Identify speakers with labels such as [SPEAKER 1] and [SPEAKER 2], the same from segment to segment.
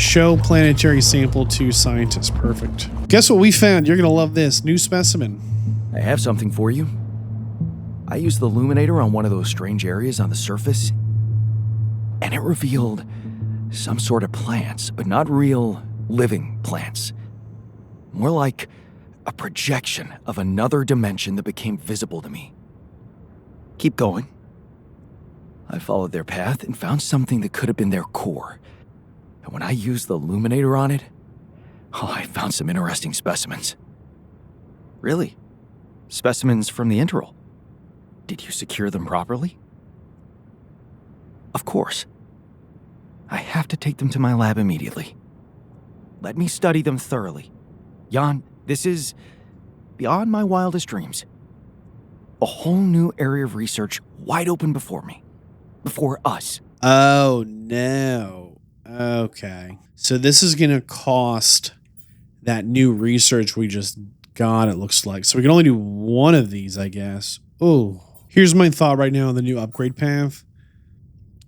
[SPEAKER 1] Show planetary sample to scientists. Perfect. Guess what we found? You're going to love this. New specimen.
[SPEAKER 2] I have something for you. I used the illuminator on one of those strange areas on the surface, and it revealed some sort of plants, but not real living plants. More like a projection of another dimension that became visible to me. Keep going. I followed their path and found something that could have been their core. And when I used the illuminator on it, I found some interesting specimens. Really? Specimens from the interval. Did you secure them properly? Of course. I have to take them to my lab immediately. Let me study them thoroughly. Jan, this is beyond my wildest dreams. A whole new area of research wide open before me. Before us.
[SPEAKER 1] Oh, no. Okay. So this is going to cost that new research we just got, it looks like. So we can only do one of these, I guess. Oh, here's my thought right now on the new upgrade path.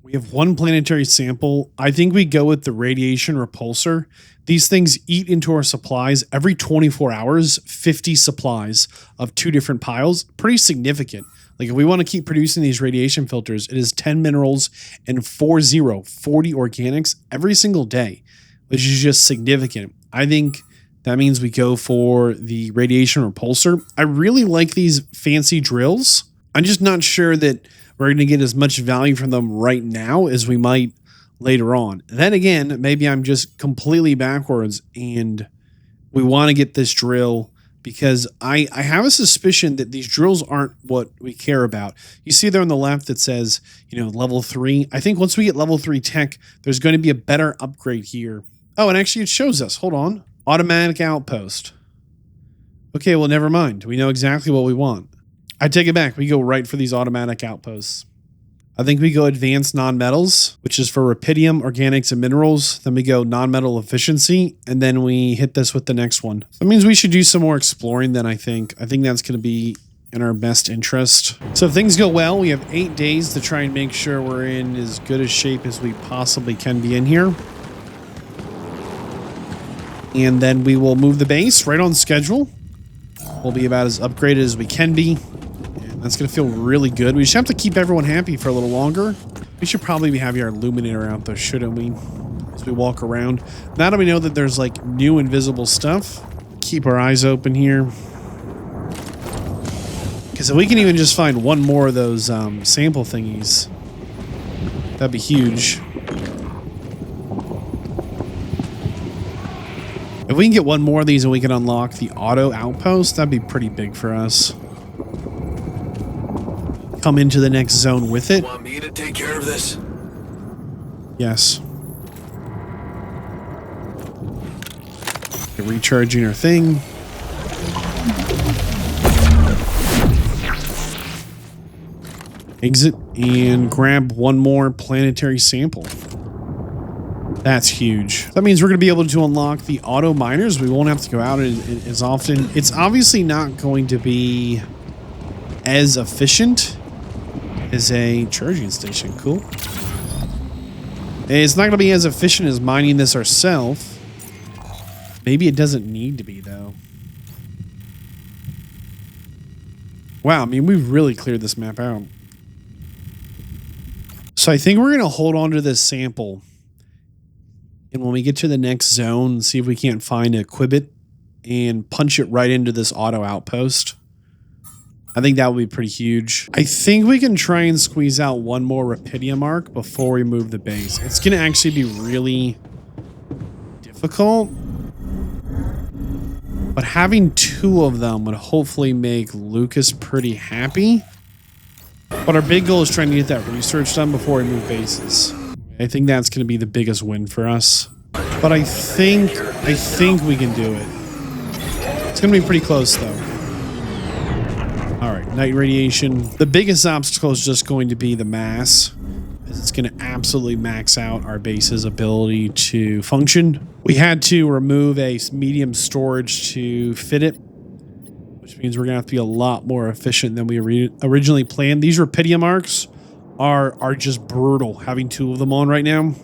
[SPEAKER 1] We have one planetary sample. I think we go with the radiation repulsor. These things eat into our supplies every 24 hours, 50 supplies of 2 different piles. Pretty significant. Like if we want to keep producing these radiation filters, it is 10 minerals and 40 organics every single day, which is just significant. I think that means we go for the radiation repulsor. I really like these fancy drills. I'm just not sure that we're going to get as much value from them right now as we might later on. Then again, maybe I'm just completely backwards and we want to get this drill because I have a suspicion that these drills aren't what we care about. You see there on the left that says, level 3. I think once we get level 3 tech, there's going to be a better upgrade here. Oh, and actually it shows us. Hold on. Automatic outpost. Okay, well, never mind. We know exactly what we want. I take it back. We go right for these automatic outposts. I think we go advanced non-metals, which is for rubidium, organics, and minerals. Then we go non-metal efficiency, and then we hit this with the next one. So that means we should do some more exploring then, I think. I think that's going to be in our best interest. So if things go well, we have 8 days to try and make sure we're in as good a shape as we possibly can be in here. And then we will move the base right on schedule. We'll be about as upgraded as we can be. That's going to feel really good. We just have to keep everyone happy for a little longer. We should probably be having our illuminator out though, shouldn't we? As we walk around. Now that we know that there's like new invisible stuff, keep our eyes open here. Because if we can even just find one more of those sample thingies, that'd be huge. If we can get one more of these and we can unlock the auto outpost, that'd be pretty big for us. Come into the next zone with it.
[SPEAKER 3] Want me to take care of this?
[SPEAKER 1] Yes. Recharging our thing. Exit and grab one more planetary sample. That's huge. That means we're going to be able to unlock the auto miners. We won't have to go out as often. It's obviously not going to be as efficient as a charging station. Cool. It's not going to be as efficient as mining this ourselves. Maybe it doesn't need to be, though. Wow, I mean, we've really cleared this map out. So I think we're going to hold on to this sample. And when we get to the next zone, see if we can't find a Quibbit and punch it right into this auto outpost. I think that would be pretty huge. I think we can try and squeeze out one more rubidium arc before we move the base. It's going to actually be really difficult. But having 2 of them would hopefully make Lucas pretty happy. But our big goal is trying to get that research done before we move bases. I think that's going to be the biggest win for us. But I think we can do it. It's going to be pretty close, though. All right, night radiation. The biggest obstacle is just going to be the mass. It's going to absolutely max out our base's ability to function. We had to remove a medium storage to fit it, which means we're going to have to be a lot more efficient than we originally planned. These rubidium arcs are just brutal, having 2 of them on right now.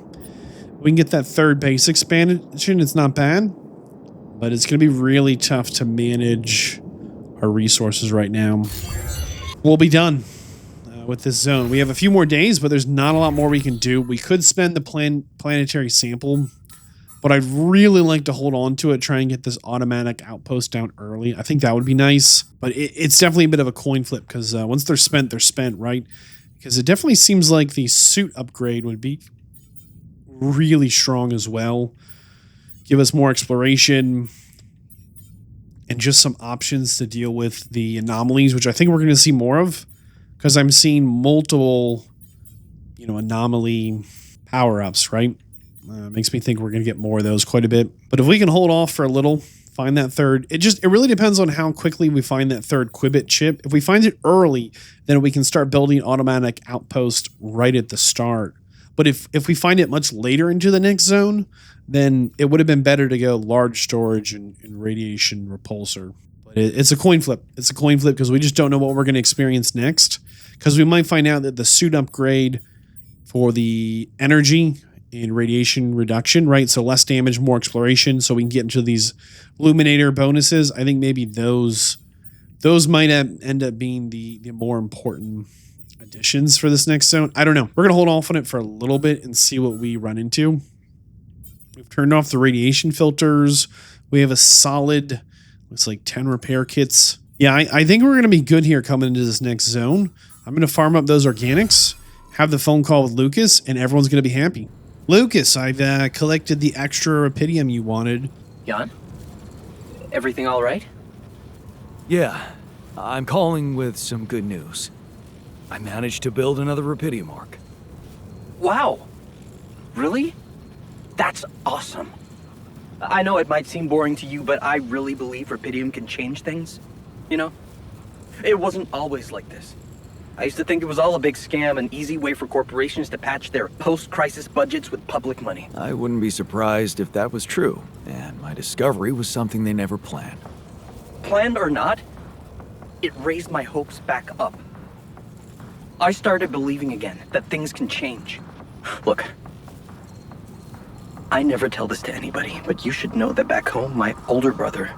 [SPEAKER 1] We can get that third base expansion. It's not bad, but it's going to be really tough to manage our resources right now. We'll be done with this zone. We have a few more days, but there's not a lot more we can do. We could spend the planetary sample, but I'd really like to hold on to it, try and get this automatic outpost down early. I think that would be nice, but it's definitely a bit of a coin flip because once they're spent, right? Because it definitely seems like the suit upgrade would be really strong as well. Give us more exploration and just some options to deal with the anomalies, which I think we're going to see more of because I'm seeing multiple, anomaly power-ups, right? Makes me think we're going to get more of those quite a bit. But if we can hold off for a little, find that third, it really depends on how quickly we find that third Quibbit chip. If we find it early, then we can start building automatic outpost right at the start. But if we find it much later into the next zone, then it would have been better to go large storage and radiation repulsor. But it's a coin flip. It's a coin flip because we just don't know what we're going to experience next. Because we might find out that the suit upgrade for the energy and radiation reduction, right? So less damage, more exploration, so we can get into these Luminator bonuses. I think maybe those might end up being the more important additions for this next zone. I don't know. We're going to hold off on it for a little bit and see what we run into. We've turned off the radiation filters. We have a solid, looks like 10 repair kits. Yeah, I think we're going to be good here coming into this next zone. I'm going to farm up those organics, have the phone call with Lucas, and everyone's going to be happy. Lucas, I've collected the extra rupidium you wanted.
[SPEAKER 3] Jan? Everything all right?
[SPEAKER 2] Yeah, I'm calling with some good news. I managed to build another rupidium arc.
[SPEAKER 3] Wow. Really? That's awesome. I know it might seem boring to you, but I really believe rupidium can change things. It wasn't always like this. I used to think it was all a big scam, an easy way for corporations to patch their post-crisis budgets with public money.
[SPEAKER 2] I wouldn't be surprised if that was true, and my discovery was something they never planned.
[SPEAKER 3] Planned or not, it raised my hopes back up. I started believing again that things can change. Look, I never tell this to anybody, but you should know that back home, my older brother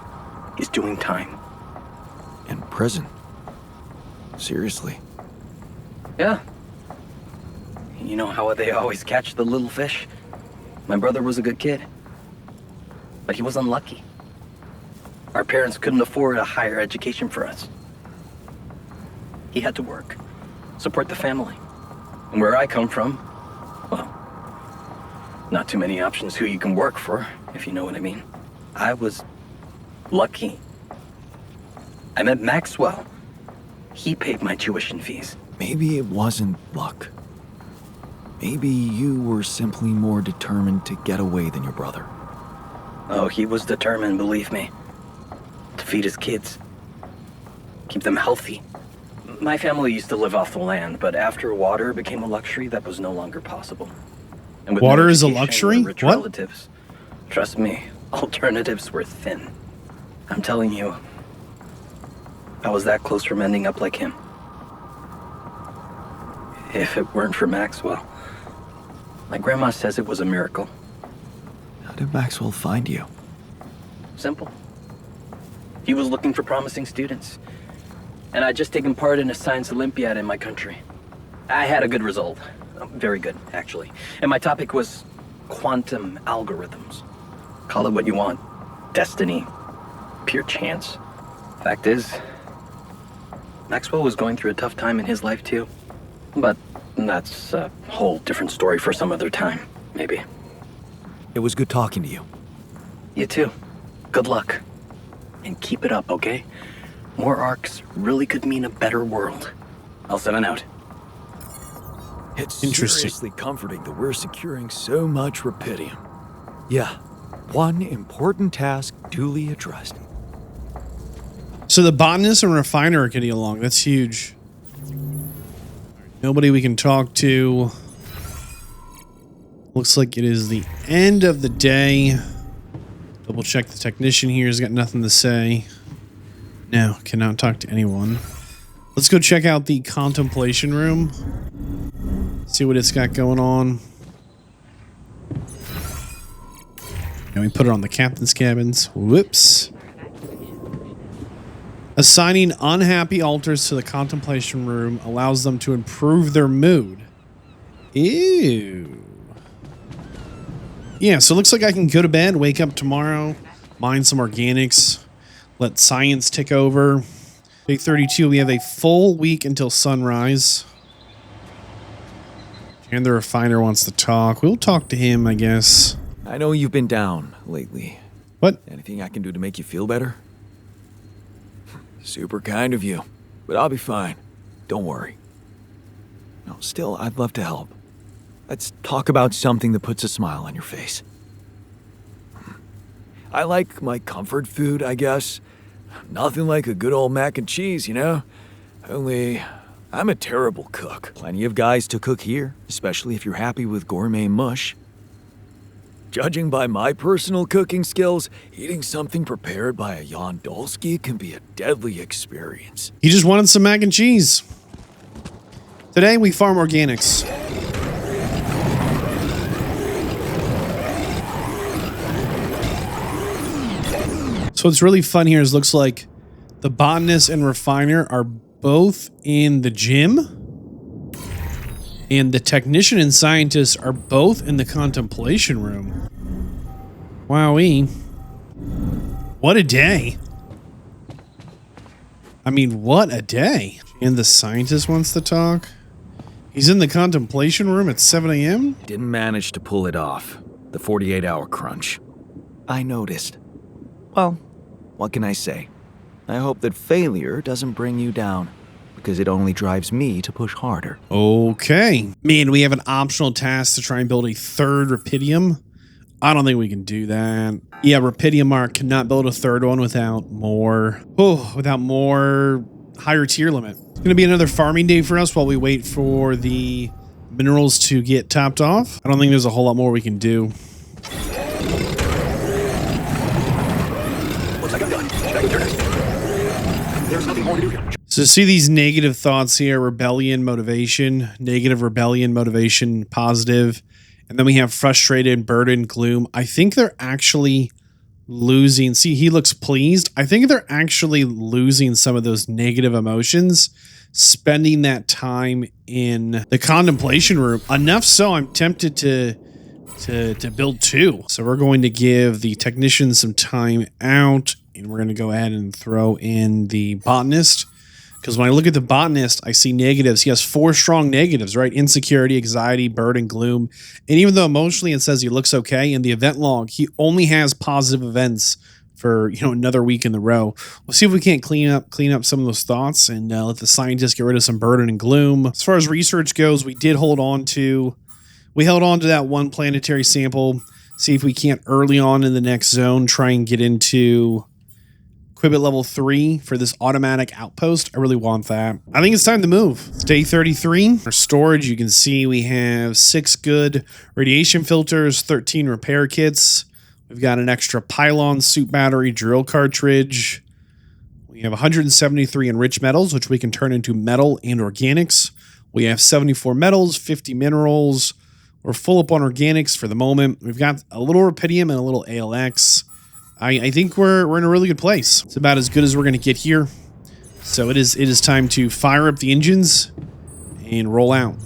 [SPEAKER 3] is doing time.
[SPEAKER 2] In prison? Seriously?
[SPEAKER 3] Yeah. You know how they always catch the little fish? My brother was a good kid, but he was unlucky. Our parents couldn't afford a higher education for us. He had to work, support the family. And where I come from, well, not too many options who you can work for, if you know what I mean. I was lucky. I met Maxwell. He paid my tuition fees.
[SPEAKER 2] Maybe it wasn't luck. Maybe you were simply more determined to get away than your brother.
[SPEAKER 3] Oh, he was determined, believe me. To feed his kids. Keep them healthy. My family used to live off the land, but after water became a luxury, that was no longer possible. And with
[SPEAKER 1] Water
[SPEAKER 3] no
[SPEAKER 1] is a
[SPEAKER 3] education
[SPEAKER 1] luxury?
[SPEAKER 3] or rich
[SPEAKER 1] What?
[SPEAKER 3] relatives, trust me, alternatives were thin. I'm telling you, I was that close from ending up like him. If it weren't for Maxwell. My grandma says it was a miracle.
[SPEAKER 2] How did Maxwell find you?
[SPEAKER 3] Simple. He was looking for promising students. And I'd just taken part in a science Olympiad in my country. I had a good result. Very good, actually. And my topic was quantum algorithms. Call it what you want. Destiny. Pure chance. Fact is, Maxwell was going through a tough time in his life too. But that's a whole different story for some other time, maybe.
[SPEAKER 2] It was good talking to you.
[SPEAKER 3] You too. Good luck. And keep it up, okay? More arcs really could mean a better world. I'll send it out.
[SPEAKER 2] It's
[SPEAKER 1] Interesting.
[SPEAKER 2] seriously comforting that we're securing so much rupidium. Yeah, one important task duly addressed.
[SPEAKER 1] So the botanist and refiner are getting along. That's huge. Nobody we can talk to. Looks like it is the end of the day. Double check the technician here. He's got nothing to say. No, cannot talk to anyone. Let's go check out the contemplation room. See what it's got going on. And we put it on the captain's cabins. Whoops. Assigning unhappy alters to the contemplation room allows them to improve their mood. Ew. Yeah, so it looks like I can go to bed, wake up tomorrow, mine some organics, let science tick over. Big 32, we have a full week until sunrise. And the refiner wants to talk. We'll talk to him, I guess.
[SPEAKER 2] I know you've been down lately.
[SPEAKER 1] What?
[SPEAKER 2] Anything I can do to make you feel better? Super kind of you, but I'll be fine. Don't worry. No, still, I'd love to help. Let's talk about something that puts a smile on your face. I like my comfort food, I guess. Nothing like a good old mac and cheese, you know? Only, I'm a terrible cook. Plenty of guys to cook here, especially if you're happy with gourmet mush. Judging by my personal cooking skills, eating something prepared by a Yondolski can be a deadly experience.
[SPEAKER 1] He just wanted some mac and cheese. Today we farm organics. So what's really fun here is looks like the botanist and refiner are both in the gym. And the technician and scientist are both in the contemplation room. Wowee. What a day. I mean, what a day. And the scientist wants to talk. He's in the contemplation room at 7 a.m.?
[SPEAKER 2] Didn't manage to pull it off. The 48-hour crunch. I noticed. Well, what can I say? I hope that failure doesn't bring you down, because it only drives me to push harder.
[SPEAKER 1] Okay. Man, we have an optional task to try and build a third Rapidium. I don't think we can do that. Yeah, Rapidium Mark cannot build a third one without more higher tier limit. It's going to be another farming day for us while we wait for the minerals to get topped off. I don't think there's a whole lot more we can do.
[SPEAKER 2] Looks like I'm done. Should I go next? There's nothing more to do here.
[SPEAKER 1] So see these negative thoughts here, rebellion, motivation, negative, rebellion, motivation, positive. And then we have frustrated, burden, gloom. I think they're actually losing. See, he looks pleased. I think they're actually losing some of those negative emotions, spending that time in the contemplation room. Enough so I'm tempted to build two. So we're going to give the technician some time out, and we're going to go ahead and throw in the botanist. Because when I look at the botanist, I see negatives. He has 4 strong negatives, right? Insecurity, anxiety, burden, gloom. And even though emotionally it says he looks okay, in the event log, he only has positive events for, another week in the row. We'll see if we can't clean up some of those thoughts and let the scientists get rid of some burden and gloom. As far as research goes, we held on to that one planetary sample. See if we can't early on in the next zone try and get into Quibbit level 3 for this automatic outpost. I really want that. I think it's time to move. It's day 33. For storage, you can see we have 6 good radiation filters, 13 repair kits. We've got an extra pylon suit battery, drill cartridge. We have 173 enriched metals, which we can turn into metal and organics. We have 74 metals, 50 minerals. We're full up on organics for the moment. We've got a little Rapidium and a little ALX. I think we're in a really good place. It's about as good as we're going to get here. So it is time to fire up the engines and roll out.